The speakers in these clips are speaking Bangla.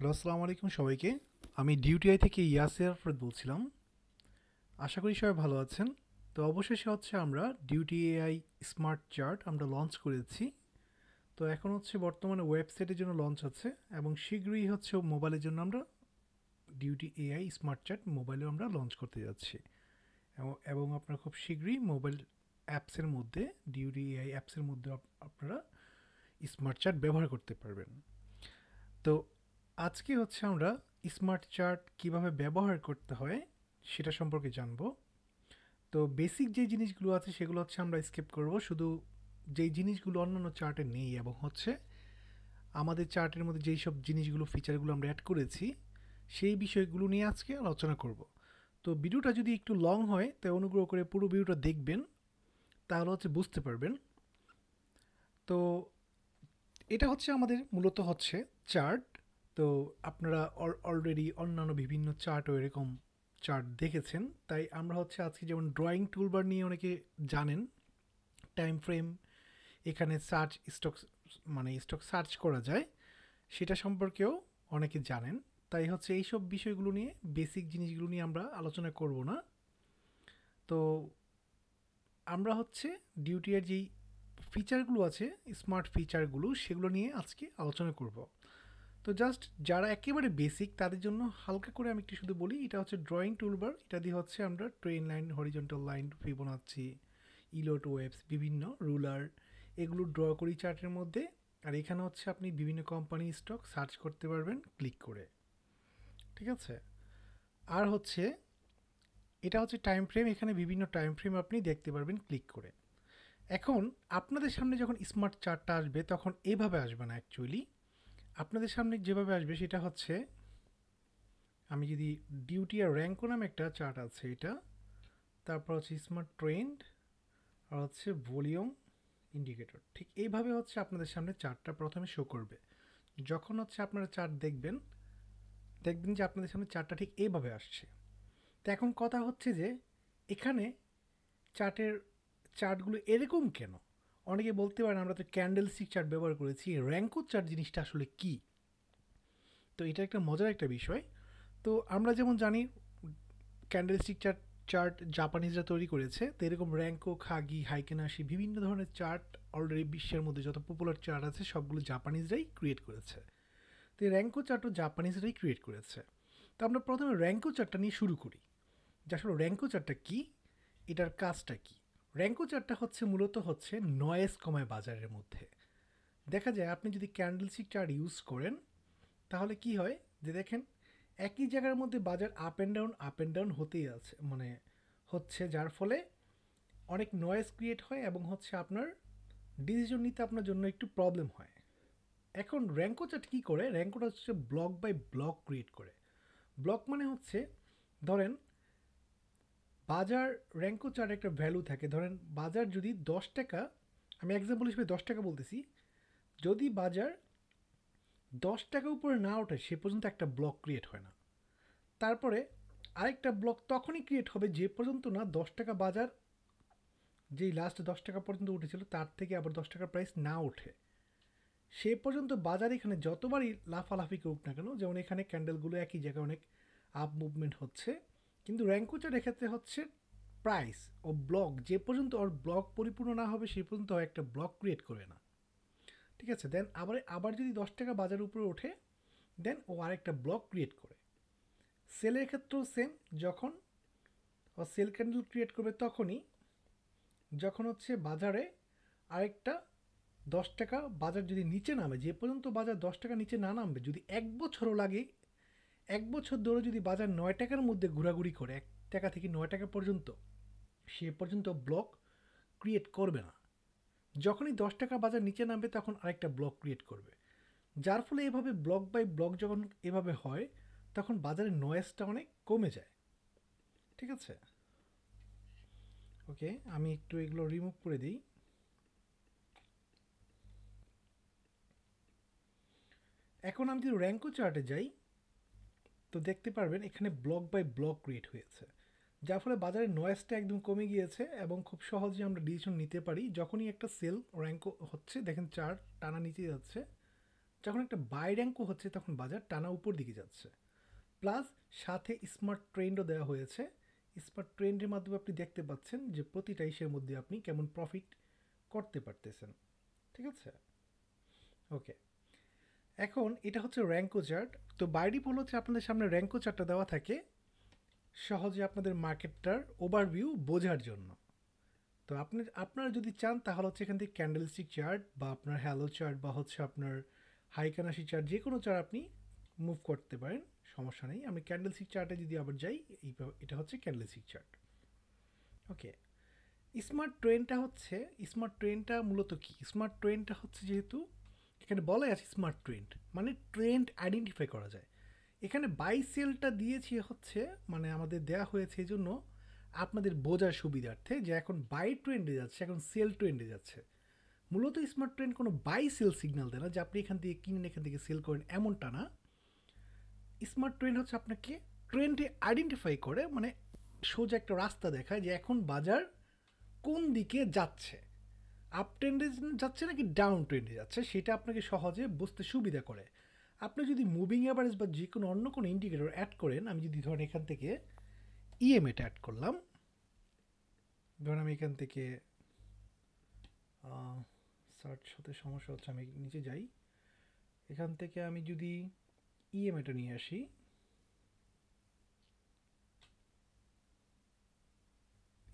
হ্যালো, আসসালামু আলাইকুম সবাইকে। আমি ডিউটিআই থেকে ইয়াসির আফরোজ বলছিলাম। আশা করি সবাই ভালো আছেন। তো অবশেষে হচ্ছে আমরা ডিউটিআই স্মার্ট চার্ট আমরা লঞ্চ করেছি। তো এখন হচ্ছে বর্তমানে ওয়েবসাইটের জন্য লঞ্চ আছে এবং শীঘ্রই হচ্ছে মোবাইলের জন্য আমরা ডিউটি এআই স্মার্ট চার্ট মোবাইলেও আমরা লঞ্চ করতে যাচ্ছি। এবং আপনারা খুব শীঘ্রই মোবাইল অ্যাপসের মধ্যে ডিউটি এআই অ্যাপসের মধ্যে আপনারা স্মার্ট চার্ট ব্যবহার করতে পারবেন। তো আজকে হচ্ছে আমরা স্মার্ট চার্ট কিভাবে ব্যবহার করতে হয় সেটা সম্পর্কে জানবো। তো বেসিক যে জিনিসগুলো আছে সেগুলো হচ্ছে আমরা স্কিপ করব, শুধু যেই জিনিসগুলো অন্যান্য চার্টে নেই এবং হচ্ছে আমাদের চার্টের মধ্যে যেই সব জিনিসগুলো ফিচারগুলো আমরা অ্যাড করেছি সেই বিষয়গুলো নিয়ে আজকে আলোচনা করব। তো ভিডিওটা যদি একটু লং হয় তাই অনুগ্রহ করে পুরো ভিডিওটা দেখবেন, তাহলে হচ্ছে বুঝতে পারবেন। তো এটা হচ্ছে আমাদের মূলত হচ্ছে চার্ট। তো আপনারা অলরেডি অন্যান্য বিভিন্ন চার্টও এরকম চার্ট দেখেছেন, তাই আমরা হচ্ছে আজকে যেমন ড্রয়িং টুলবার নিয়ে অনেকে জানেন, টাইম ফ্রেম, এখানে সার্চ স্টক মানে স্টক সার্চ করা যায় সেটা সম্পর্কেও অনেকে জানেন। তাই হচ্ছে এইসব বিষয়গুলো নিয়ে, বেসিক জিনিসগুলো নিয়ে আমরা আলোচনা করব না। তো আমরা হচ্ছে ডিউটির যেই ফিচারগুলো আছে, স্মার্ট ফিচারগুলো, সেগুলো নিয়ে আজকে আলোচনা করব। তো জাস্ট যারা একেবারে বেসিক তাদের জন্য হালকা করে আমি একটু শুধু বলি, এটা হচ্ছে ড্রয়িং টুলবার। এটা দিয়ে হচ্ছে আমরা ট্রেন লাইন, হরিজন্টাল লাইন, ফিবোনাচ্ছি, ইলোট ওয়েবস, বিভিন্ন রুলার, এগুলো ড্র করি চার্টের মধ্যে। আর এখানে হচ্ছে আপনি বিভিন্ন কোম্পানি স্টক সার্চ করতে পারবেন ক্লিক করে। ঠিক আছে? আর হচ্ছে এটা হচ্ছে টাইম ফ্রেম, এখানে বিভিন্ন টাইম ফ্রেম আপনি দেখতে পারবেন ক্লিক করে। এখন আপনাদের সামনে যখন স্মার্ট চার্টটা আসবে তখন এইভাবে আসবে না অ্যাকচুয়ালি। আপনাদের সামনে যেভাবে আসবে সেটা হচ্ছে, আমি যদি ডিউটি আর র্যাঙ্কো নামে একটা চার্ট আছে এটা, তারপর হচ্ছে স্মার্ট ট্রেন্ড, আর হচ্ছে ভলিউম ইন্ডিকেটর, ঠিক এইভাবে হচ্ছে আপনাদের সামনে চার্টটা প্রথমে শো করবে। যখন হচ্ছে আপনারা চার্ট দেখবেন, দেখবেন যে আপনাদের সামনে চার্টটা ঠিক এইভাবে আসছে। তো এখন কথা হচ্ছে যে এখানে চার্টের চার্টগুলো এরকম কেন? অনেকে বলতে পারেন আমরা তো ক্যান্ডেল স্টিক চার্ট ব্যবহার করেছি, র্যাঙ্কো চার্ট জিনিসটা আসলে কী? তো এটা একটা মজার একটা বিষয়। তো আমরা যেমন জানি ক্যান্ডেলস্টিক চার্ট চার্ট জাপানিজরা তৈরি করেছে, তো এরকম র্যাঙ্কো, খাগি, হাইকেনাশি, বিভিন্ন ধরনের চার্ট অলরেডি বিশ্বের মধ্যে যত পপুলার চার্ট আছে সবগুলো জাপানিজরাই ক্রিয়েট করেছে। তো এই র্যাঙ্কো চার্টও জাপানিজরাই ক্রিয়েট করেছে। তো আমরা প্রথমে র্যাঙ্কো চার্টটা নিয়ে শুরু করি, যে আসলে র্যাঙ্কো চার্টটা কী, এটার কাজটা কী। র্যাঙ্কো চার্টটা হচ্ছে মূলত হচ্ছে নয়েজ কমায় বাজারের মধ্যে। দেখা যায় আপনি যদি ক্যান্ডেলস্টিক চার্ট ইউজ করেন তাহলে কি হয়, যে দেখেন একই জায়গার মধ্যে বাজার আপ অ্যান্ড ডাউন হতেই আছে, মানে হচ্ছে, যার ফলে অনেক নয়েজ ক্রিয়েট হয় এবং হচ্ছে আপনার ডিসিশন নিতে আপনার জন্য একটু প্রবলেম হয়। এখন র্যাঙ্কো চার্ট কী করে, র্যাঙ্কোটা হচ্ছে ব্লক বাই ব্লক ক্রিয়েট করে। ব্লক মানে হচ্ছে, ধরেন বাজার, র্যাঙ্কো চার্ট একটা ভ্যালু থাকে, ধরেন বাজার যদি 10 টাকা, আমি এক্সাম্পল হিসেবে 10 টাকা বলতেছি, যদি বাজার 10 টাকা উপরে না ওঠে সে পর্যন্ত একটা ব্লক ক্রিয়েট হয় না। তারপরে আরেকটা ব্লক তখনই ক্রিয়েট হবে যে পর্যন্ত না 10 টাকা বাজার, যেই লাস্ট 10 টাকা পর্যন্ত উঠেছিল তার থেকে আবার 10 টাকার প্রাইস না ওঠে, সে পর্যন্ত বাজার এখানে যতবারই লাফালাফি করুক না কেন, যেমন এখানে ক্যান্ডেলগুলো একই জায়গায় অনেক আপ মুভমেন্ট হচ্ছে, কিন্তু র্যাঙ্কোচার এক্ষেত্রে হচ্ছে প্রাইস ও ব্লক, যে পর্যন্ত ওর ব্লক পরিপূর্ণ না হবে সে পর্যন্ত একটা ব্লক ক্রিয়েট করে না। ঠিক আছে? দেন আবার আবার যদি 10 টাকা বাজার উপরে ওঠে, দেন ও আরেকটা ব্লক ক্রিয়েট করে। সেলের ক্ষেত্রেও সেম, যখন ও সেল ক্যান্ডেল ক্রিয়েট করবে তখনই যখন হচ্ছে বাজারে আরেকটা 10 টাকা বাজার যদি নিচে নামে, যে পর্যন্ত বাজার 10 টাকা নিচে না নামবে, যদি 1 বছরও লাগে, 1 বছর ধরে যদি বাজার 9 টাকার মধ্যে ঘোরাঘুরি করে, 1 টাকা থেকে 9 টাকা পর্যন্ত, সে পর্যন্ত ব্লক ক্রিয়েট করবে না। যখনই 10 টাকা বাজার নিচে নামবে তখন আরেকটা ব্লক ক্রিয়েট করবে। যার ফলে এভাবে ব্লক বাই ব্লক যখন এভাবে হয় তখন বাজারের নয়েজটা অনেক কমে যায়। ঠিক আছে? ওকে, আমি একটু এগুলো রিমুভ করে দিই। এখন আমি যদি র্যাঙ্কো চার্টে যাই, তো দেখতে পারবেন এখানে ব্লক বাই ব্লক ক্রিয়েট হয়েছে, যার ফলে বাজারের নয়েজটা একদম কমে গিয়েছে এবং খুব সহজে আমরা ডিসিশন নিতে পারি। যখনই একটা সেল র্যাঙ্কো হচ্ছে, দেখেন চার্ট টানা নিচে যাচ্ছে, যখন একটা বাই র্যাঙ্কও হচ্ছে তখন বাজার টানা উপর দিকে যাচ্ছে। প্লাস সাথে স্মার্ট ট্রেন্ডও দেওয়া হয়েছে। স্মার্ট ট্রেন্ডের মাধ্যমে আপনি দেখতে পাচ্ছেন যে প্রতিটা ইসের মধ্যে আপনি কেমন প্রফিট করতে পারতেছেন। ঠিক আছে? ওকে, এখন এটা হচ্ছে র্যাঙ্কো চার্ট। তো বাই ডিফল্ট হচ্ছে আপনাদের সামনে র্যাঙ্কো চার্টটা দেওয়া থাকে সহজে আপনাদের মার্কেটটার ওভারভিউ বোঝার জন্য। তো আপনারা যদি চান তাহলে হচ্ছে এখান থেকে ক্যান্ডেলস্টিক চার্ট বা আপনার হ্যালো চার্ট বা হচ্ছে আপনার হাইকানাসি চার্ট যে কোনো চার্ট আপনি মুভ করতে পারেন, সমস্যা নেই। আমি ক্যান্ডেলস্টিক চার্টে যদি আবার যাই, এটা হচ্ছে ক্যান্ডেলস্টিক চার্ট। ওকে, স্মার্ট ট্রেন্ডটা মূলত কি? স্মার্ট ট্রেন্ডটা হচ্ছে যেহেতু এখানে বলাই আছে স্মার্ট ট্রেন্ড মানে ট্রেন্ড আইডেন্টিফাই করা যায়। এখানে বাই সেলটা দিয়েছি হচ্ছে মানে আমাদের দেয়া হয়েছে এই জন্য আপনাদের বোঝার সুবিধার্থে যে এখন বাই ট্রেন্ডে যাচ্ছে, এখন সেল ট্রেন্ডে যাচ্ছে। মূলত স্মার্ট ট্রেন্ড কোনো বাই সেল সিগন্যাল দেয় না যে আপনি এখান থেকে কিনেন এখান থেকে সেল করেন, এমনটা না। স্মার্ট ট্রেন্ড হচ্ছে আপনাকে ট্রেন্ডে আইডেন্টিফাই করে, মানে সোজা একটা রাস্তা দেখায় যে এখন বাজার কোন দিকে যাচ্ছে, আপ ট্রেন্ডে যাচ্ছে নাকি ডাউন ট্রেন্ডে যাচ্ছে, সেটা আপনাকে সহজে বুঝতে সুবিধা করে। আপনি যদি মুভিং অ্যাভারেজ বা যে কোনো অন্য কোনো ইন্ডিকেটর অ্যাড করেন, আমি যদি ধরেন এখান থেকে ইএমএটা অ্যাড করলাম, ধরুন আমি এখান থেকে সার্চ হতে সমস্যা হচ্ছে, আমি নিচে যাই, এখান থেকে আমি যদি ইএমএটা নিয়ে আসি,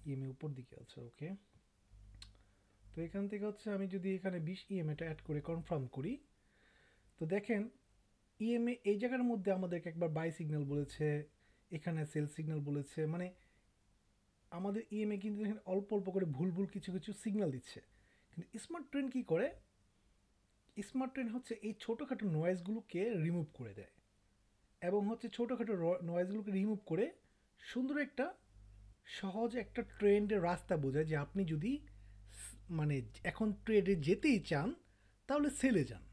ইএমএ উপর দিকে আছে। ওকে, তো এখান থেকে হচ্ছে আমি যদি এখানে 20 ইএমএটা অ্যাড করে কনফার্ম করি, তো দেখেন ইএমএ এই জায়গার মধ্যে আমাদেরকে একবার বাই সিগন্যাল বলেছে, এখানে সেল সিগন্যাল বলেছে, মানে আমাদের ইএমএ কিন্তু এখানে অল্প অল্প করে ভুল ভুল কিছু কিছু সিগন্যাল দিচ্ছে। কিন্তু স্মার্ট ট্রেন কী করে? স্মার্ট ট্রেন হচ্ছে এই ছোটোখাটো নয়েজগুলোকে রিমুভ করে দেয় এবং হচ্ছে ছোটোখাটো নয়েজগুলোকে রিমুভ করে সুন্দর একটা সহজ একটা ট্রেন্ডের রাস্তা বোঝায় যে আপনি যদি মানে এখন ট্রেডে যেতেই চান তাহলে সেলে যান,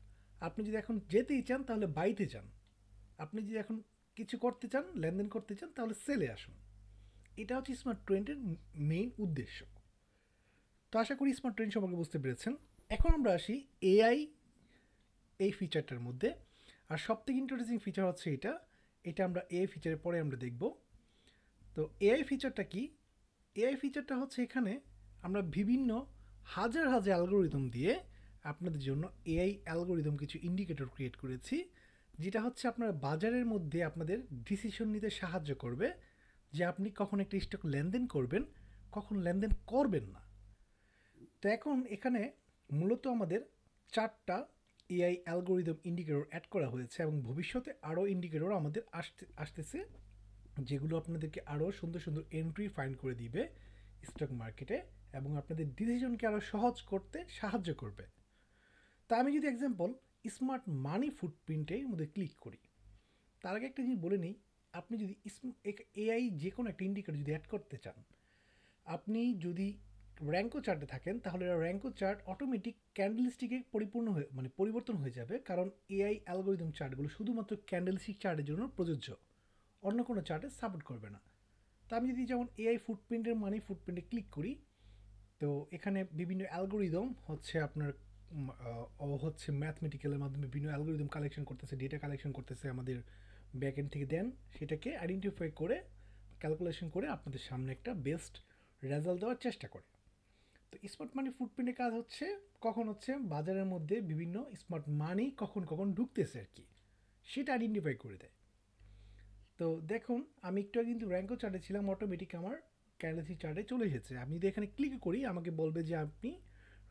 আপনি যদি এখন যেতেই চান তাহলে বাইতে যান, আপনি যদি এখন কিছু করতে চান লেনদেন করতে চান তাহলে সেলে আসুন। এটা হচ্ছে স্মার্ট ট্রেন্ডের মেইন উদ্দেশ্য। তো আশা করি স্মার্ট ট্রেন্ড সম্পর্কে বুঝতে পেরেছেন। এখন আমরা আসি এআই এই ফিচারটার মধ্যে। আর সবথেকে ইন্টারেস্টিং ফিচার হচ্ছে এটা, এটা আমরা এআই ফিচারের পরে আমরা দেখব। তো এআই ফিচারটা কি? এআই ফিচারটা হচ্ছে এখানে আমরা বিভিন্ন হাজার হাজার অ্যালগোরিদম দিয়ে আপনাদের জন্য এআই অ্যালগোরিদম কিছু ইন্ডিকেটর ক্রিয়েট করেছি, যেটা হচ্ছে আপনার বাজারের মধ্যে আপনাদের ডিসিশন নিতে সাহায্য করবে যে আপনি কখন একটা স্টক লেনদেন করবেন, কখন লেনদেন করবেন না। তো এখন এখানে মূলত আমাদের 4টা এআই অ্যালগোরিদম ইন্ডিকেটর অ্যাড করা হয়েছে এবং ভবিষ্যতে আরও ইন্ডিকেটর আমাদের আসতেছে, যেগুলো আপনাদেরকে আরও সুন্দর সুন্দর এন্ট্রি ফাইন্ড করে দিবে স্টক মার্কেটে এবং আপনাদের ডিসিশনকে আরও সহজ করতে সাহায্য করবে। তা আমি যদি এক্সাম্পল স্মার্ট মানি ফুটপ্রিন্টের মধ্যে ক্লিক করি, তার আগে একটা জিনিস বলে নিই, আপনি যদি এআই যে কোনো একটা ইন্ডিকেটর যদি অ্যাড করতে চান, আপনি যদি র্যাঙ্কো চার্টে থাকেন তাহলে র্যাঙ্কো চার্ট অটোমেটিক ক্যান্ডেলস্টিকে পরিপূর্ণ হয়ে মানে পরিবর্তন হয়ে যাবে, কারণ এআই অ্যালগোরিদম চার্টগুলো শুধুমাত্র ক্যান্ডেলস্টিক চার্টের জন্য প্রযোজ্য, অন্য কোনো চার্টে সাপোর্ট করবে না। তা আমি যদি যেমন এআই ফুটপ্রিন্টের মানি ফুটপ্রিন্টে ক্লিক করি, তো এখানে বিভিন্ন অ্যালগোরিদম হচ্ছে আপনার হচ্ছে ম্যাথমেটিক্যালের মাধ্যমে বিভিন্ন অ্যালগোরিদম কালেকশন করতেছে, ডেটা কালেকশন করতেছে আমাদের ব্যাকএন্ড থেকে, দেন সেটাকে আইডেন্টিফাই করে ক্যালকুলেশন করে আপনাদের সামনে একটা বেস্ট রেজাল্ট দেওয়ার চেষ্টা করে। তো স্মার্ট মানি ফুটপ্রিন্টের কাজ হচ্ছে কখন হচ্ছে বাজারের মধ্যে বিভিন্ন স্মার্ট মানি কখন কখন ঢুকতেছে আর কি, সেটা আইডেন্টিফাই করে দেয়। তো দেখুন আমি একটু আগে কিন্তু র্যাঙ্কো চার্টে ছিলাম, অটোমেটিক আমার ক্যান্ডেলস্টিক চার্টে চলে এসেছে। আমি যদি এখানে ক্লিক করি আমাকে বলবে যে আপনি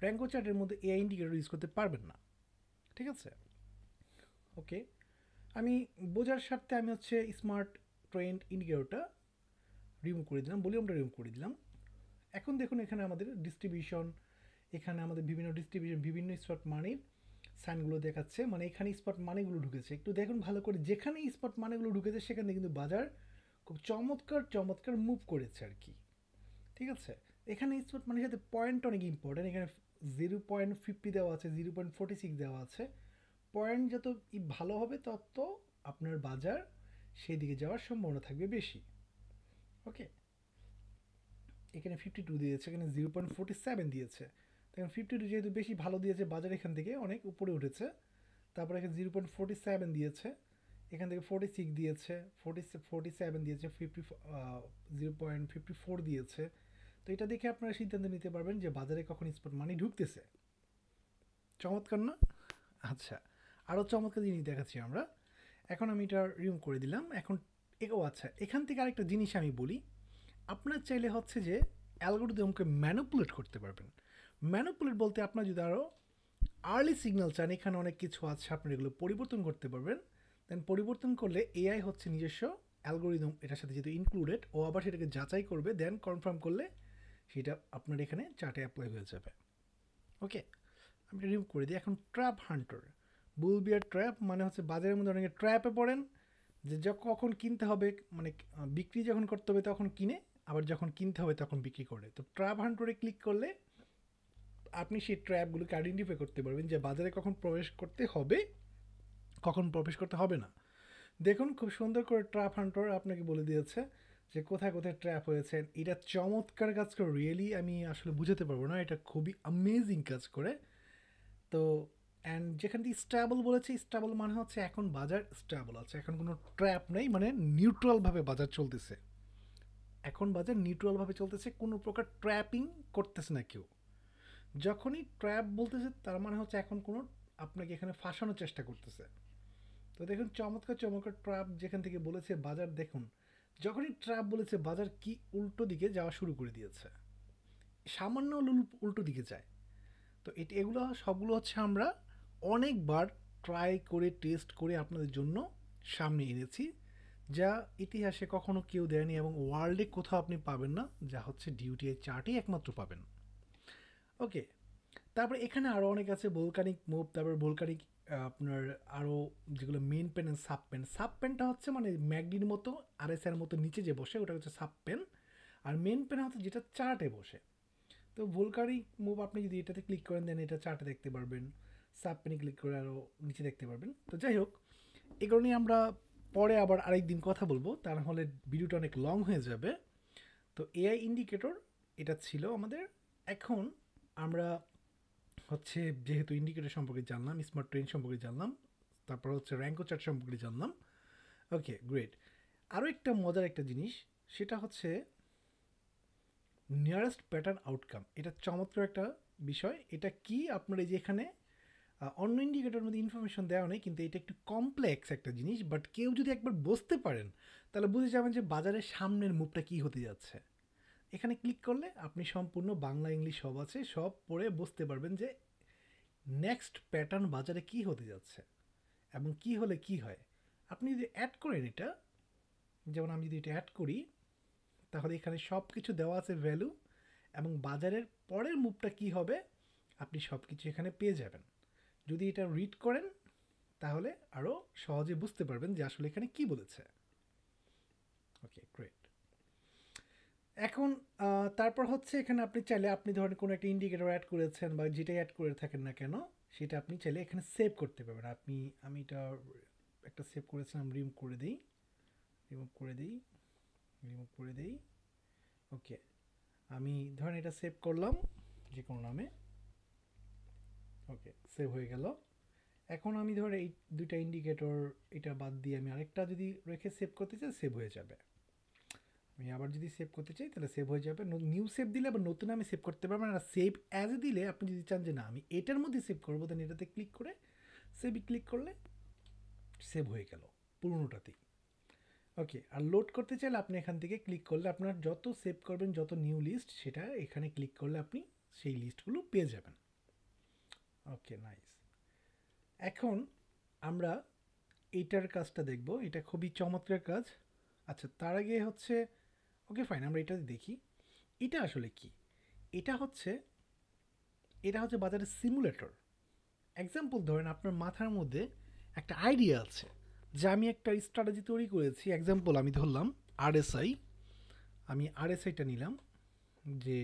র্যাঙ্কো চার্টের মধ্যে এআই ইন্ডিকেটর ইউজ করতে পারবেন না। ঠিক আছে? ওকে, আমি বোঝার স্বার্থে আমি হচ্ছে স্মার্ট ট্রেন্ড ইন্ডিকেটরটা রিমুভ করে দিলাম, ভলিউমটা রিমুভ করে দিলাম। এখন দেখুন এখানে আমাদের ডিস্ট্রিবিউশন, এখানে আমাদের বিভিন্ন ডিস্ট্রিবিউশন বিভিন্ন স্পট মানির সাইনগুলো দেখাচ্ছে, মানে এখানে স্পট মানিগুলো ঢুকেছে। একটু দেখুন ভালো করে, যেখানে স্পট মানিগুলো ঢুকেছে সেখানে কিন্তু বাজার খুব চমৎকার চমৎকার মুভ করেছে আর কি। ঠিক আছে? এখানে স্পট মানির সাথে পয়েন্ট অনেক ইম্পর্টেন্ট, এখানে 0.50 দেওয়া আছে, 0.46 দেওয়া আছে। পয়েন্ট যত ভালো হবে তত আপনার বাজার সেই দিকে যাওয়ার সম্ভাবনা থাকবে বেশি। ওকে, এখানে 52 দিয়েছে, এখানে 0.47 দিয়েছে। দেখেন 52 যেহেতু বেশি ভালো দিয়েছে, বাজার এখান থেকে অনেক উপরে উঠেছে। তারপরে এখানে 0.47 দিয়েছে, এখান থেকে 46 দিয়েছে, 47 দিয়েছে, 0.54 দিয়েছে। তো এটা দেখে আপনারা সিদ্ধান্ত নিতে পারবেন যে বাজারে কখন স্পট মানি ঢুকতেছে। চমৎকার না? আচ্ছা, আরও চমৎকার জিনিস দেখাচ্ছি আমরা। এখন আমি এটা রিমুভ করে দিলাম। এখন আচ্ছা, এখান থেকে আরেকটা জিনিস আমি বলি। আপনার চাইলে হচ্ছে যে অ্যালগোরিদমকে ম্যানিপুলেট করতে পারবেন। ম্যানিপুলেট বলতে আপনার যদি আরও আর্লি সিগন্যাল চান, এখানে অনেক কিছু আছে, আপনি এগুলো পরিবর্তন করতে পারবেন। দেন পরিবর্তন করলে এআই হচ্ছে নিজস্ব অ্যালগোরিদম এটার সাথে যেহেতু ইনক্লুডেড, ও আবার সেটাকে যাচাই করবে, দেন কনফার্ম করলে সেটা আপনার এখানে চার্টে অ্যাপ্লাই হয়ে যাবে। ওকে, আমি এটা রিমুভ করে দিই। এখন ট্র্যাপ হান্টার, বুল বিয়ার ট্র্যাপ মানে হচ্ছে বাজারের মধ্যে অনেকে ট্র্যাপে পড়েন যে কখন কিনতে হবে, মানে বিক্রি যখন করতে হবে তখন কিনে, আবার যখন কিনতে হবে তখন বিক্রি করে। তো ট্র্যাপ হান্টারে ক্লিক করলে আপনি সেই ট্র্যাপগুলোকে আইডেন্টিফাই করতে পারবেন যে বাজারে কখন প্রবেশ করতে হবে, কখন প্রবেশ করতে হবে না। দেখুন খুব সুন্দর করে ট্র্যাপ হান্টার আপনাকে বলে দিয়েছে যে কোথায় কোথায় ট্র্যাপ হয়েছে। এটা চমৎকার কাজ করে, রিয়েলি আমি আসলে বুঝাতে পারবো না, এটা খুবই অ্যামেজিং কাজ করে। তো অ্যান্ড যেখান থেকে স্টেবল বলেছে, স্টেবল মানে হচ্ছে এখন বাজার স্টেবল আছে, এখন কোনো ট্র্যাপ নেই, মানে নিউট্রালভাবে বাজার চলতেছে। এখন বাজার নিউট্রালভাবে চলতেছে, কোনো প্রকার ট্র্যাপিং করতেছে না কেউ। যখনই ট্র্যাপ বলতেছে তার মানে হচ্ছে এখন কোনো আপনাকে এখানে ফাঁসানোর চেষ্টা করতেছে। তো দেখুন চমৎকার চমৎকার ট্র্যাপ যেখান থেকে বলেছে বাজার, দেখুন যখনই ট্র্যাপ বলেছে বাজার কি উল্টো দিকে যাওয়া শুরু করে দিয়েছে, সামান্য উল্টো দিকে যায়। তো এগুলো সবগুলো হচ্ছে আমরা অনেকবার ট্রাই করে টেস্ট করে আপনাদের জন্য সামনে এনেছি, যা ইতিহাসে কখনো কেউ দেয়নি এবং ওয়ার্ল্ডে কোথাও আপনি পাবেন না, যা হচ্ছে ডিউটিআই চার্টেই একমাত্র পাবেন। ওকে, তারপরে এখানে আরও অনেক আছে, ভোলকানিক মুভ, তারপর ভোলকানিক আপনার আরও যেগুলো main pen and sub pen. Sub পেনটা হচ্ছে মানে ম্যাগডির মতো আরএসআইয়ের মতো নিচে যে বসে ওটা হচ্ছে সাব পেন, আর মেন পেন হচ্ছে যেটা চার্টে বসে। তো ভোলকানিক মুভ আপনি যদি এটাতে ক্লিক করেন দেন এটা চার্টে দেখতে পারবেন, সাব পেনে ক্লিক করে আরও নিচে দেখতে পারবেন। তো যাই হোক, এগুলো নিয়ে আমরা পরে আবার আরেকদিন কথা বলবো, তা না হলে ভিডিওটা অনেক লং হয়ে যাবে। তো এআই ইন্ডিকেটর এটা ছিল আমাদের। এখন আমরা হচ্ছে যেহেতু ইন্ডিকেটর সম্পর্কে জানলাম, স্মার্ট ট্রেন সম্পর্কে জানলাম, তারপর হচ্ছে র্যাঙ্কো চার্ট সম্পর্কে জানলাম। Okay great. আরও একটা মজার একটা জিনিস, সেটা হচ্ছে নিয়ারেস্ট প্যাটার্ন আউটকাম। এটা চমৎকার একটা বিষয়। এটা কি আপনার এই যে এখানে অন্য ইন্ডিকেটরের মধ্যে ইনফরমেশন দেওয়া নেই, কিন্তু এটা একটু কমপ্লেক্স একটা জিনিস, বাট কেউ যদি একবার বুঝতে পারেন তাহলে বুঝে যাবেন যে বাজারের সামনের মুভটা কী হতে যাচ্ছে। এখানে ক্লিক করলে আপনি সম্পূর্ণ বাংলা ইংলিশ সব আছে, সব পড়ে বুঝতে পারবেন যে নেক্সট প্যাটার্ন বাজারে কি হতে যাচ্ছে এবং কি হলে কি হয়। আপনি যদি অ্যাড করেন এটা, যেমন আমি যদি এটা অ্যাড করি, তাহলে এখানে সব কিছু দেওয়া আছে ভ্যালু, এবং বাজারের পরের মুভটা কি হবে আপনি সব কিছু এখানে পেয়ে যাবেন। যদি এটা রিড করেন তাহলে আরও সহজে বুঝতে পারবেন যে আসলে এখানে কি বলেছে। Okay great. এখন তারপর হচ্ছে এখানে আপনি চাইলে, আপনি ধরেন কোনো একটা ইন্ডিকেটর অ্যাড করেছেন বা যেটাই অ্যাড করে থাকেন না কেন, সেটা আপনি চাইলে এখানে সেভ করতে পারবেন। আমি এটা একটা সেভ করেছিলাম, রিমুভ করে দিই, রিমুভ করে দিই, রিমুভ করে দিই। ওকে, আমি ধরেন এটা সেভ করলাম যে কোনো নামে। ওকে, সেভ হয়ে গেল। এখন আমি ধরে এই দুইটা ইন্ডিকেটর এটা বাদ দিয়ে আমি আরেকটা যদি রেখে সেভ করতে চাই, সেভ হয়ে যাবে। আমি আবার যদি সেভ করতে চাই তাহলে সেভ হয়ে যাবে। নিউ সেভ দিলে আবার নতুন আমি সেভ করতে পারবেন। আর সেভ অ্যাজ দিলে আপনি যদি চান যে না আমি এটার মধ্যে সেভ করবো, দেন এটাতে ক্লিক করে সেভে ক্লিক করলে সেভ হয়ে গেল পুরোনোটাতেই। ওকে, আর লোড করতে চাইলে আপনি এখান থেকে ক্লিক করলে আপনার যত সেভ করবেন, যত নিউ লিস্ট, সেটা এখানে ক্লিক করলে আপনি সেই লিস্টগুলো পেয়ে যাবেন। Okay nice. এখন আমরা এইটার কাজটা দেখব, এটা খুবই চমৎকার কাজ। আচ্ছা, তার আগে হচ্ছে ওকে ফাইন, আমরা এটা দেখি এটা আসলে কি। এটা হচ্ছে বাজারের সিমুলেটর। এক্সাম্পল ধরেন আপনার মাথার মধ্যে একটা আইডিয়া আছে যে আমি একটা স্ট্র্যাটেজি তৈরি করেছি। এক্সাম্পল আমি ধরলাম আরএসআই, আমি আরএসআইটা নিলাম যে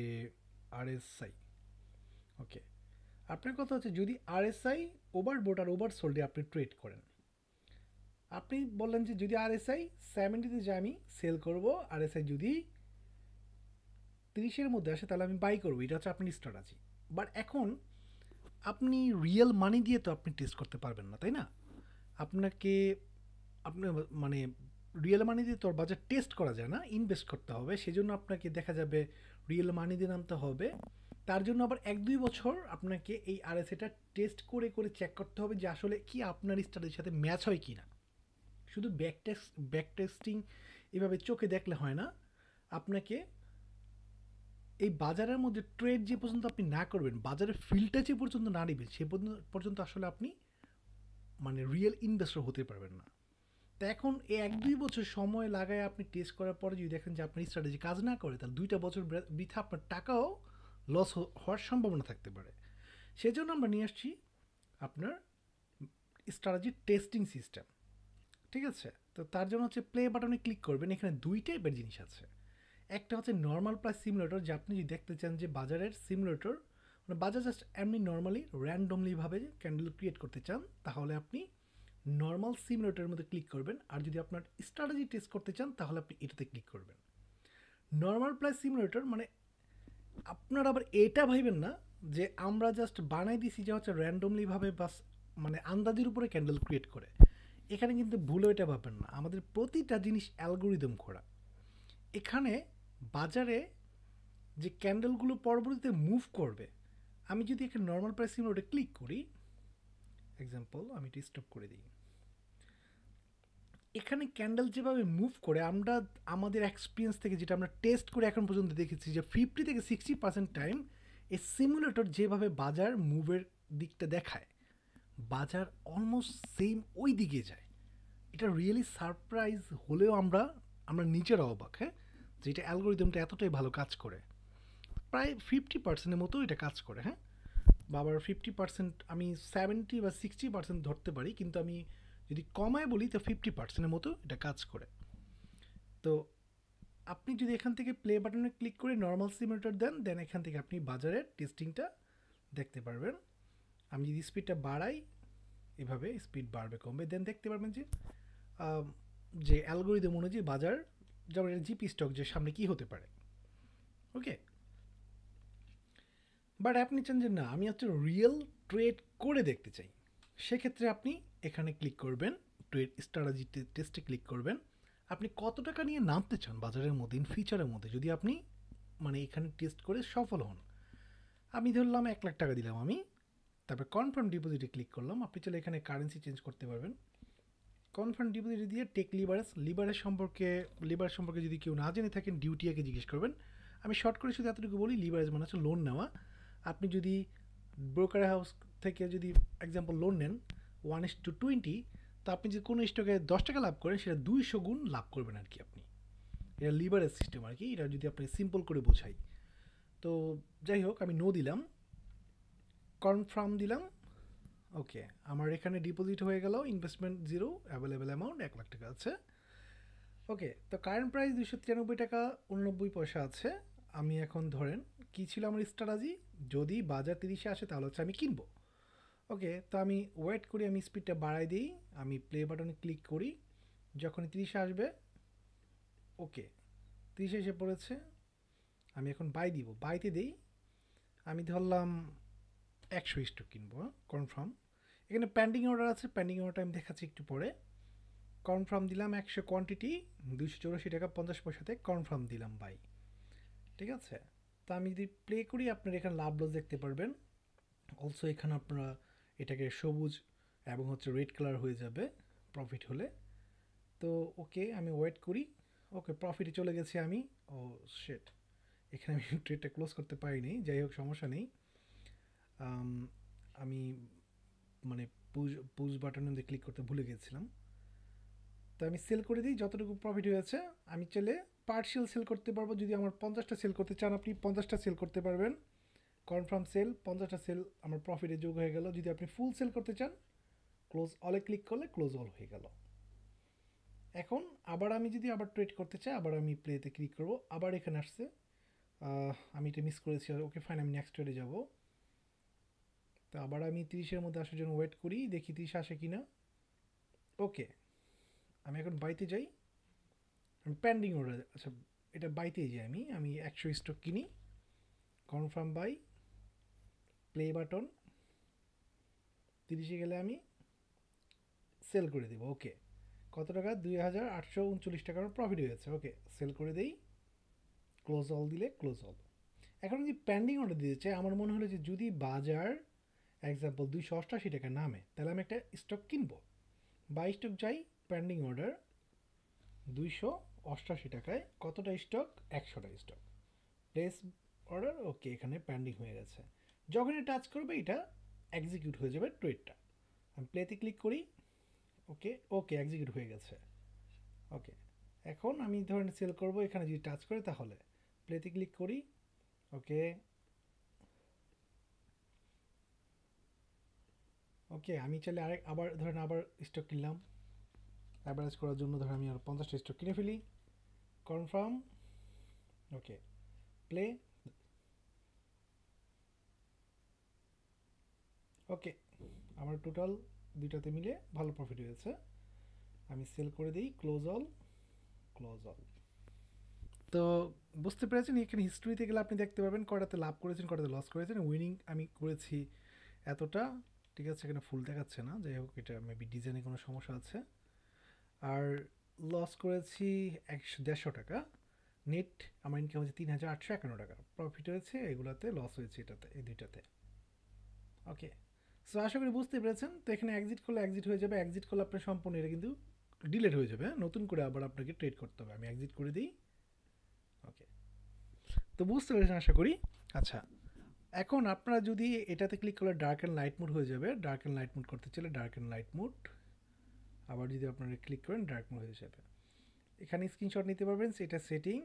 আরএসআই। ওকে, আপনার কথা হচ্ছে যদি আরএসআই ওভারবোট আর ওভারসোল্ডে আপনি ট্রেড করেন, আপনি বললেন যে যদি আরএসআই 70-তে যায় আমি সেল করব, আরএসআই যদি 30-এর মধ্যে আসে তাহলে আমি বাই করবো। এটা হচ্ছে আপনার স্ট্র্যাটেজি। বাট এখন আপনি রিয়েল মানি দিয়ে তো আপনি টেস্ট করতে পারবেন না, তাই না? আপনাকে আপনার মানে রিয়েল মানি দিয়ে তো আর বাজার টেস্ট করা যায় না, ইনভেস্ট করতে হবে। সেজন্য আপনাকে দেখা যাবে রিয়েল মানি দিয়ে নামতে হবে। তার জন্য আবার ১-২ বছর আপনাকে এই আরএসএটা টেস্ট করে করে চেক করতে হবে যে আসলে কি আপনার স্টাডির সাথে ম্যাচ হয় কি না। শুধু ব্যাক টেস্টিং এভাবে চোখে দেখলে হয় না। আপনাকে এই বাজারের মধ্যে ট্রেড যে পর্যন্ত আপনি না করবেন, বাজারের ফিল্ডটা যে পর্যন্ত না নেবেন, সে পর্যন্ত আসলে আপনি মানে রিয়েল ইনভেস্টর হতে পারবেন না। তো এখন এই ১-২ বছর সময় লাগায় আপনি টেস্ট করার পরে যদি দেখেন যে আপনার স্ট্র্যাটেজি কাজ না করে, তাহলে ২টা বছর বৃথা আপনার টাকাও লস হওয়ার সম্ভাবনা থাকতে পারে। সেজন্য আমরা নিয়ে আসছি আপনার স্ট্র্যাটেজি টেস্টিং সিস্টেম। ঠিক আছে? তো তার জন্য হচ্ছে প্লে বাটনে ক্লিক করবেন। এখানে ২ টাইপের জিনিস আছে। একটা হচ্ছে নর্মাল প্রাইস সিমুলেটর, যে আপনি যদি দেখতে চান যে বাজারের সিমুলেটর, মানে বাজার জাস্ট এমনি নর্মালি র্যান্ডমলিভাবে ক্যান্ডেল ক্রিয়েট করতে চান, তাহলে আপনি নর্মাল সিমুলেটরের মধ্যে ক্লিক করবেন। আর যদি আপনার স্ট্র্যাটেজি টেস্ট করতে চান তাহলে আপনি এটাতে ক্লিক করবেন। নর্মাল প্রাইস সিমুলেটর মানে আপনারা আবার এটা ভাইবেন না যে আমরা জাস্ট বানাই দিছি যে হচ্ছে র্যান্ডমলিভাবে বাস মানে আন্দাজের উপরে ক্যান্ডেল ক্রিয়েট করে। এখানে কিন্তু ভুলেও এটা ভাববেন না, আমাদের প্রতিটা জিনিস অ্যালগোরিদম করা। এখানে বাজারে যে ক্যান্ডেলগুলো পরবর্তীতে মুভ করবে, আমি যদি এখানে নর্মাল প্রাইস সিমুলেটরে ক্লিক করি, এক্সাম্পল আমি এটা স্টপ করে দিই। এখানে ক্যান্ডেল যেভাবে মুভ করে, আমরা আমাদের এক্সপিরিয়েন্স থেকে যেটা আমরা টেস্ট করে এখন পর্যন্ত দেখেছি যে 50 থেকে 60% টাইম এই সিমুলেটর যেভাবে বাজার মুভের দিকটা দেখায়, বাজার অলমোস্ট সেম ওই দিকে যায়। এটা রিয়েলি সারপ্রাইজ হলেও আমরা আমরা নিজেরা অবাক, হ্যাঁ, যে এটা অ্যালগোরিদমটা এতটাই ভালো কাজ করে। প্রায় 50%-এর মতো এটা কাজ করে, হ্যাঁ। বা আবার 50%, আমি 70 বা 60% ধরতে পারি, কিন্তু আমি যদি কমায় বলি তো 50%-এর মতো এটা কাজ করে। তো আপনি যদি এখান থেকে প্লে বাটনে ক্লিক করে নর্মাল সিমুলেটর দেন, দেন এখান থেকে আপনি বাজারের টেস্টিংটা দেখতে পারবেন। আমি যদি স্পিডটা বাড়াই, এভাবে স্পিড বাড়বে কমবে, দেন দেখতে পারবেন যে যে অ্যালগোরিদম অনুযায়ী বাজার, যেমন জিপি স্টক যে সামনে কি হতে পারে। ওকে, বাট আপনি চান যে না আমি হচ্ছে রিয়েল ট্রেড করে দেখতে চাই, সেক্ষেত্রে আপনি এখানে ক্লিক করবেন, ট্রেড স্ট্র্যাটেজি টেস্টে ক্লিক করবেন। আপনি কত টাকা নিয়ে নামতে চান বাজারের মধ্যে, ইন ফিউচারের মধ্যে, যদি আপনি মানে এখানে টেস্ট করে সফল হন। আমি ধরলাম ১,০০,০০০ টাকা দিলাম আমি, তারপর কনফার্ম ডিপোজিটে ক্লিক করলাম। আপনি চাইলে এখানে কারেন্সি চেঞ্জ করতে পারবেন। কনফার্ম ডিপোজিট দিয়ে টেক লিভারেজ সম্পর্কে যদি কেউ না জেনে থাকেন ডিউটিয়াকে জিজ্ঞেস করবেন। আমি শর্ট করে শুধু এতটুকু বলি, লিভারেজ মানে হচ্ছে লোন নেওয়া। আপনি যদি ব্রোকার হাউস থেকে যদি এক্সাম্পল লোন নেন 1:20, তো আপনি যদি কোনো স্টকে ১০ টাকা লাভ করেন, সেটা ২০০ গুণ লাভ করবেন আর কি আপনি। এটা লিভারেজ সিস্টেম আর কি, এটা যদি আপনি সিম্পল করে বোঝাই। তো যাই হোক, আমি নো দিলাম, কনফার্ম দিলাম। ওকে, আমার এখানে ডিপোজিট হয়ে গেল, ইনভেস্টমেন্ট জিরো, অ্যাভেলেবেল অ্যামাউন্ট ১,০০,০০০ টাকা আছে। ওকে, তো কারেন্ট প্রাইস ২৯৩ টাকা ৮৯ পয়সা আছে। আমি এখন ধরেন কী ছিল আমার স্ট্র্যাটেজি, যদি বাজার ৩০-এ আসে তাহলে হচ্ছে আমি কিনবো। ওকে, তো আমি ওয়েট করি, আমি স্পিডটা বাড়াই দিই, আমি প্লে বাটনে ক্লিক করি, যখন ৩০-এ আসবে, ওকে ৩০-এ এসে পড়েছে, আমি এখন বাই দিব, বাইতে দিই। আমি ধরলাম ১০০ স্টক কিনবো, কনফার্ম। এখানে পেন্ডিং অর্ডার আছে, পেন্ডিং অর্ডার আমি দেখাচ্ছি একটু পরে। কনফার্ম দিলাম, ১০০ কোয়ান্টিটি ২৮৪ টাকা ৫০ পয়সাতে কনফার্ম দিলাম বাই। ঠিক আছে, তো আমি যদি প্লে করি আপনার এখানে লাভ লস দেখতে পারবেন। অলসো এখানে আপনারা এটাকে সবুজ এবং হচ্ছে রেড কালার হয়ে যাবে প্রফিট হলে। তো ওকে, আমি ওয়েট করি। ওকে, প্রফিটে চলে গেছি আমি। ও শেট, এখানে আমি ট্রেডটা ক্লোজ করতে পারিনি, যাই হোক সমস্যা নেই। আমি মানে পুশ পুশ বাটনে ক্লিক করতে ভুলে গেছিলাম। তো আমি সেল করে দিই যতটুকু প্রফিট হয়েছে। আমি চাইলে পার্শিয়াল সেল করতে পারবো, যদি আমার ৫০টা সেল করতে চান আপনি ৫০টা সেল করতে পারবেন। কনফার্ম সেল, ৫০টা সেল আমার প্রফিটে যোগ হয়ে গেল। যদি আপনি ফুল সেল করতে চান, ক্লোজ অলে ক্লিক করলে ক্লোজ অল হয়ে গেল। এখন আবার আমি যদি আবার ট্রেড করতে চাই, আবার আমি প্লেতে ক্লিক করবো, আবার এখানে আসছে। আমি এটা মিস করেছি, ওকে ফাইন, আমি নেক্সট ট্রেডে যাব। তো আবার আমি ৩০-এর মধ্যে আসার জন্য ওয়েট করি, দেখি ৩০ আসে কি না। ওকে, আমি এখন বাইতে যাই, আমি পেন্ডিং অর্ডার, আচ্ছা এটা বাইতে যাই, আমি ১০০ স্টক কিনি, কনফার্ম বাই, প্লে বাটন, 30-এ গেলে আমি সেল করে দেবো। ওকে, কত টাকা? 2839 টাকার প্রফিট হয়েছে। ওকে, সেল করে দেই, ক্লোজ অল দিলে ক্লোজ অল। এখন যদি পেন্ডিং অর্ডার দিতে চাই, আমার মনে হলো যে যদি বাজার এক্সাম্পল 288 টাকা নামে, তাহলে আমি একটা স্টক কিনবো। বাই স্টক যাই, পেন্ডিং অর্ডার 288 টাকায় কতটা স্টক? 100টা স্টক। Place order. ওকে, এখানে পেন্ডিং হয়ে গেছে। যখন এটা টাচ করবে এটা এক্সিকিউট হয়ে যাবে ট্রেডটা। আমি প্লেতে ক্লিক করি। ওকে ওকে, এক্সিকিউট হয়ে গেছে। ওকে, এখন আমি ধরেন সেল করব, এখানে যদি টাচ করে তাহলে প্লেতে ক্লিক করি। ওকে ওকে, আমি চাইলে আবার ধরেন আবার স্টক কিনলাম। অ্যাভারেজ করার জন্য ধরেন আমি আর 50টা স্টক কিনে ফেলি। কনফার্ম। ওকে, প্লে। ওকে, আমার টোটাল দুইটাতে মিলে ভালো প্রফিট হয়েছে। আমি সেল করে দিই, ক্লোজ অল ক্লোজ অল। তো বুঝতে পেরেছেন, এখানে হিস্ট্রিতে গেলে আপনি দেখতে পারবেন কটাতে লাভ করেছেন, কটাতে লস করেছেন। উইনিং আমি করেছি এতটা, ঠিক আছে। এখানে ফুল দেখাচ্ছে না, যাই হোক, এটা মেবি ডিজাইনে কোনো সমস্যা আছে। আর লস করেছি 150 টাকা। নেট আমার ইনকাম হচ্ছে 3851 টাকা। প্রফিট হয়েছে এগুলাতে, লস হয়েছে এটাতে, এই দুইটাতে। ওকে, সো আশা করি বুঝতে পেরেছেন। তো এখানে এক্সিট করলে এক্সিট হয়ে যাবে, এক্সিট করলে আপনার সম্পূর্ণ এটা কিন্তু ডিলেট হয়ে যাবে, নতুন করে আবার আপনাকে ট্রেড করতে হবে। আমি এক্সিট করে দিই। ওকে, তো বুঝতে পেরেছেন আশা করি। আচ্ছা, এখন আপনারা যদি এটাতে ক্লিক করলে ডার্ক অ্যান্ড লাইট মোড হয়ে যাবে। ডার্ক অ্যান্ড লাইট মোড করতে চাইলে ডার্ক অ্যান্ড লাইট মোড, আবার যদি আপনারা ক্লিক করেন ডার্ক মোড হয়ে যাবে। এখানে স্ক্রিনশট নিতে পারবেন। এটা সেটিং।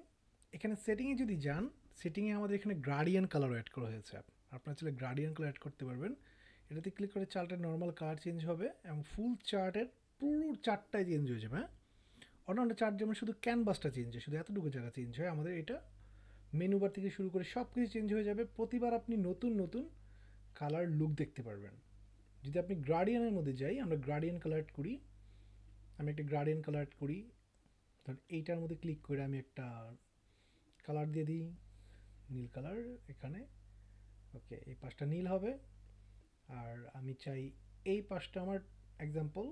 এখানে সেটিংয়ে যদি যান, সেটিংয়ে আমাদের এখানে গ্রাডিয়ান কালার অ্যাড করা হয়েছে। আপনারা চাইলে গ্রাডিয়ান কালার অ্যাড করতে পারবেন। এটাতে ক্লিক করে চার্টের নর্মাল কালার চেঞ্জ হবে এবং ফুল চার্টের পুরো চার্টটাই চেঞ্জ হয়ে যাবে। হ্যাঁ, অন্যান্য চার্ট যেমন শুধু ক্যানভাসটা চেঞ্জ হয়, শুধু এতটুকু জায়গা চেঞ্জ হয়, আমাদের এটা মেনু বার থেকে শুরু করে সব কিছু চেঞ্জ হয়ে যাবে। প্রতিবার আপনি নতুন নতুন কালার লুক দেখতে পারবেন। যদি আপনি গ্রাডিয়ানের মধ্যে যাই, আমরা গ্রাডিয়ান কালার করি। আমি একটা গ্রাডিয়ান কালার করি, ধর এইটার মধ্যে ক্লিক করে আমি একটা কালার দিয়ে দিই, নীল কালার এখানে। ওকে, এই পাশটা নীল হবে। আর আমি চাই এই পাশটা আমার এক্সাম্পল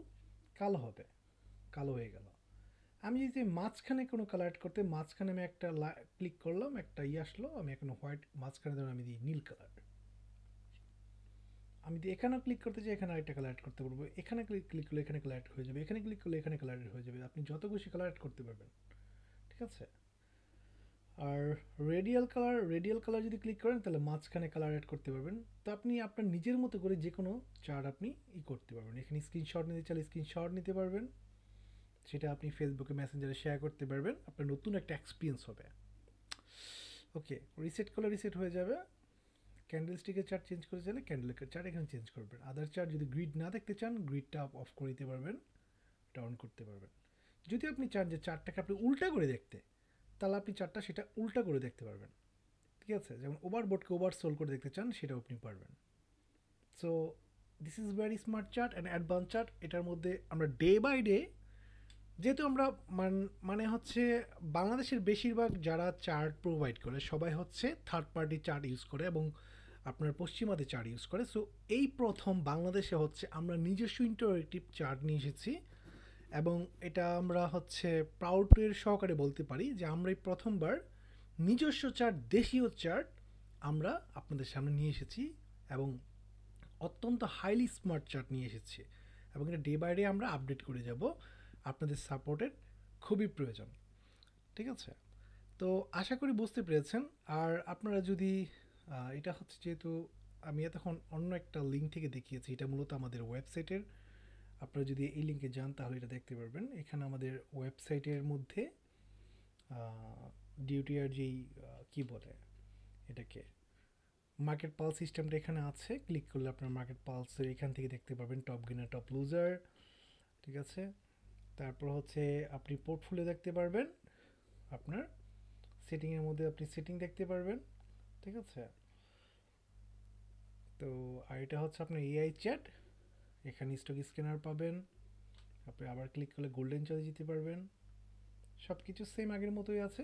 কালো হবে, কালো হয়ে গেল। আমি যদি মাঝখানে কোনো কালার অ্যাড করতে, মাঝখানে আমি একটা ক্লিক করলাম, একটা আসলো, আমি এখন হোয়াইট, মাঝখানে ধরুন আমি দিই নীল কালার। আমি যদি এখানেও ক্লিক করতে চাই, এখানে আরেকটা কালার অ্যাড করতে পারবো। এখানে ক্লিক করলে এখানে কালার অ্যাড হয়ে যাবে, এখানে ক্লিক করলে এখানে কালার হয়ে যাবে। আপনি যত খুশি কালার অ্যাড করতে পারবেন, ঠিক আছে। আর রেডিয়াল কালার যদি ক্লিক করেন তাহলে মাঝখানে কালার অ্যাড করতে পারবেন। তো আপনি আপনার নিজের মতো করে যে কোনো চার্ট আপনি করতে পারবেন। এখানে স্ক্রিনশট নিতে চাইলে স্ক্রিনশট নিতে পারবেন, সেটা আপনি ফেসবুকে মেসেঞ্জারে শেয়ার করতে পারবেন। আপনার নতুন একটা এক্সপিরিয়েন্স হবে। ওকে, রিসেট করলে রিসেট হয়ে যাবে। ক্যান্ডেল স্টিকের চার্ট চেঞ্জ করতে চাইলে ক্যান্ডেলের চার্ট এখানে চেঞ্জ করবেন। আদার চার্ট যদি গ্রিড না দেখতে চান, গ্রিডটা অফ করে দিতে পারবেন, এটা অন করতে পারবেন। যদি আপনি চান যে চার্টটাকে আপনি উল্টা করে দেখতে, তাহলে আপনি চার্টটা সেটা উল্টা করে দেখতে পারবেন, ঠিক আছে। যেমন ওভারবোর্ডকে ওভার সোল করে দেখতে চান, সেটাও আপনি পারবেন। So this is very smart chart and advance chart. এটার মধ্যে আমরা ডে বাই ডে, যেহেতু আমরা মানে হচ্ছে বাংলাদেশের বেশিরভাগ যারা চার্ট প্রোভাইড করে সবাই হচ্ছে থার্ড পার্টি চার্ট ইউজ করে এবং আপনার পশ্চিমাদের চার্ট ইউজ করে। সো এই প্রথম বাংলাদেশে হচ্ছে আমরা নিজস্ব ইন্টারেক্টিভ চার্ট নিয়ে এসেছি এবং এটা আমরা হচ্ছে প্রাউডের সহকারে বলতে পারি যে আমরা এই প্রথমবার নিজস্ব চার্ট, দেশীয় চার্ট আমরা আপনাদের সামনে নিয়ে এসেছি এবং অত্যন্ত হাইলি স্মার্ট চার্ট নিয়ে এসেছি এবং এটা ডে বাই ডে আমরা আপডেট করে যাব। আপনাদের সাপোর্টের খুবই প্রয়োজন, ঠিক আছে। তো আশা করি বুঝতে পেরেছেন। আর আপনারা যদি এটা হচ্ছে, যেহেতু আমি এতক্ষণ অন্য একটা লিঙ্ক থেকে দেখিয়েছি, এটা মূলত আমাদের ওয়েবসাইটের। আপনারা যদি এই লিঙ্কে যান তাহলে এটা দেখতে পারবেন। এখানে আমাদের ওয়েবসাইটের মধ্যে ডিউটিআর যেই কী বলে এটাকে, মার্কেট পালস সিস্টেমটা এখানে আছে। ক্লিক করলে আপনার মার্কেট পালসের এখান থেকে দেখতে পাবেন টপ গেনার, টপ লুজার, ঠিক আছে। তারপর হচ্ছে আপনি পোর্টফোলিও দেখতে পারবেন, আপনার সেটিংয়ের মধ্যে আপনি সেটিং দেখতে পারবেন, ঠিক আছে। তো আর এটা হচ্ছে আপনার এআই চ্যাট, এখানে স্টক স্ক্যানার পাবেন। আপনি আবার ক্লিক করলে গোল্ডেন চলে যেতে পারবেন। সব কিছু সেম আগের মতোই আছে।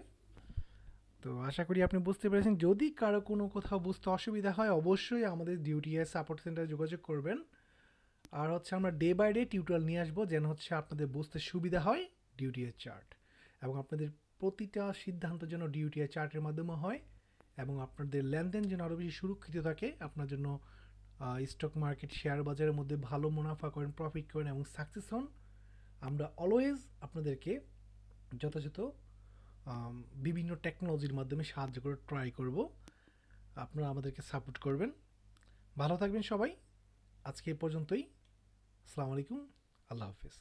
তো আশা করি আপনি বুঝতে পেরেছেন। যদি কারো কোনো কোথাও বুঝতে অসুবিধা হয় অবশ্যই আমাদের ডিউটিআই সাপোর্ট সেন্টারে যোগাযোগ করবেন। আর হচ্ছে আমরা ডে বাই ডে টিউটোরিয়াল নিয়ে আসবো, যেন হচ্ছে আপনাদের বুঝতে সুবিধা হয় ডিউটিআই চার্ট, এবং আপনাদের প্রতিটা সিদ্ধান্ত যেন ডিউটিআই চার্টের মাধ্যমে হয়, এবং আপনাদের লেনদেন যেন আরও বেশি সুরক্ষিত থাকে, আপনার জন্য স্টক মার্কেট শেয়ার বাজারের মধ্যে ভালো মুনাফা করেন, প্রফিট করেন এবং সাকসেস হন। আমরা অলওয়েজ আপনাদেরকে যথাযথ বিভিন্ন টেকনোলজির মাধ্যমে সাহায্য করে ট্রাই করব। আপনারা আমাদেরকে সাপোর্ট করবেন। ভালো থাকবেন সবাই। আজকে এই পর্যন্তই। আসসালামু আলাইকুম। আল্লাহ হাফিজ।